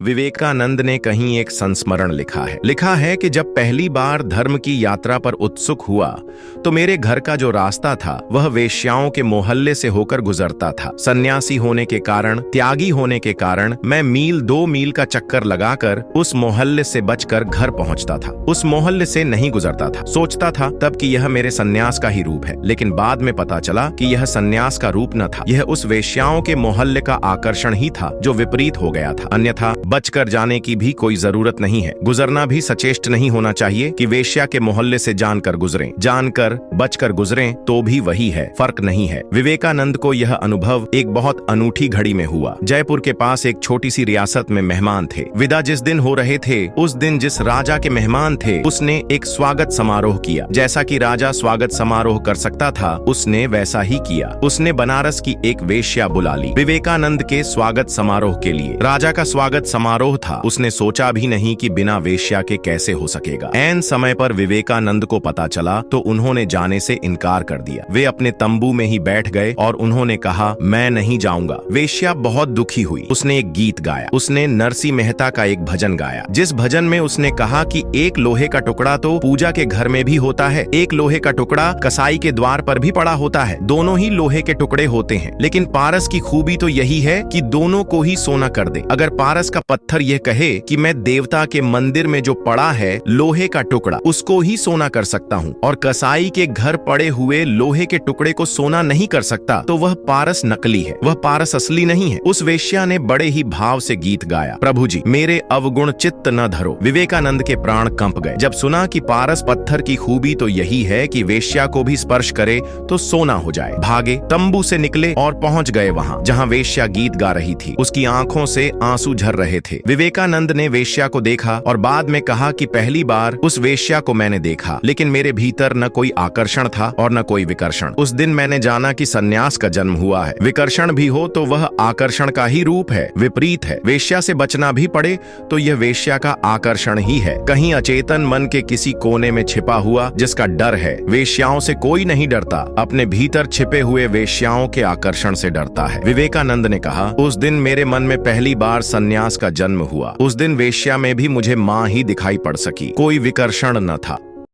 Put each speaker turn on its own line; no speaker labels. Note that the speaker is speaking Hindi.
विवेकानंद ने कहीं एक संस्मरण लिखा है कि जब पहली बार धर्म की यात्रा पर उत्सुक हुआ तो मेरे घर का जो रास्ता था वह वेश्याओं के मोहल्ले से होकर गुजरता था। सन्यासी होने के कारण, त्यागी होने के कारण मैं मील 2 मील का चक्कर लगाकर उस मोहल्ले से बचकर घर पहुंचता था। उस मोहल्ले से नहीं गुजरता था। सोचता था तब कि यह मेरे सन्यास का ही रूप है, लेकिन बाद में पता चला कि यह सन्यास का रूप न था। यह उस वेश्याओं के मोहल्ले का आकर्षण ही था जो विपरीत हो गया था। अन्यथा बचकर जाने की भी कोई जरूरत नहीं है। गुजरना भी सचेष्ट नहीं होना चाहिए कि वेश्या के मोहल्ले से जानकर गुजरें, जानकर बचकर गुजरें तो भी वही है, फर्क नहीं है। विवेकानंद को यह अनुभव एक बहुत अनूठी घड़ी में हुआ। जयपुर के पास एक छोटी सी रियासत में मेहमान थे। विदा जिस दिन हो रहे थे उस दिन जिस राजा के मेहमान थे उसने एक स्वागत समारोह किया। जैसा कि राजा स्वागत समारोह कर सकता था उसने वैसा ही किया। उसने बनारस की एक वेश्या बुला ली विवेकानंद के स्वागत समारोह के लिए। राजा का स्वागत समारोह था। उसने सोचा भी नहीं कि बिना वेश्या के कैसे हो सकेगा। ऐन समय पर विवेकानंद को पता चला तो उन्होंने जाने से इनकार कर दिया। वे अपने तंबू में ही बैठ गए और उन्होंने कहा, मैं नहीं जाऊंगा। वेश्या बहुत दुखी हुई। उसने एक गीत गाया। उसने नरसी मेहता का एक भजन गाया, जिस भजन में उसने कहा कि एक लोहे का टुकड़ा तो पूजा के घर में भी होता है, एक लोहे का टुकड़ा कसाई के द्वार पर भी पड़ा होता है। दोनों ही लोहे के टुकड़े होते हैं, लेकिन पारस की खूबी तो यही है कि दोनों को ही सोना कर दे। अगर पारस का पत्थर यह कहे कि मैं देवता के मंदिर में जो पड़ा है लोहे का टुकड़ा उसको ही सोना कर सकता हूँ, और कसाई के घर पड़े हुए लोहे के टुकड़े को सोना नहीं कर सकता, तो वह पारस नकली है, वह पारस असली नहीं है। उस वेश्या ने बड़े ही भाव से गीत गाया, प्रभु जी मेरे अवगुण चित्त न धरो। विवेकानंद के प्राण कंप गए जब सुना कि पारस पत्थर की खूबी तो यही है कि वेश्या को भी स्पर्श करे तो सोना हो जाए। भागे, तंबू से निकले और पहुंच गए वहां जहां वेश्या गीत गा रही थी। उसकी आंखों से आंसू झर रहे थे। विवेकानंद ने वेश्या को देखा और बाद में कहा कि पहली बार उस वेश्या को मैंने देखा, लेकिन मेरे भीतर न कोई आकर्षण था और न कोई विकर्षण। उस दिन मैंने जाना कि सन्यास का जन्म हुआ है। विकर्षण भी हो तो वह आकर्षण का ही रूप है, विपरीत है। वेश्या से बचना भी पड़े तो यह वेश्या का आकर्षण ही है, कहीं अचेतन मन के किसी कोने में छिपा हुआ जिसका डर है। वेश्याओं से कोई नहीं डरता, अपने भीतर छिपे हुए वेश्याओं के आकर्षण से डरता है। विवेकानंद ने कहा, उस दिन मेरे मन में पहली बार सन्यास का जन्म हुआ। उस दिन वेश्या में भी मुझे मां ही दिखाई पड़ सकी, कोई विकर्षण न था।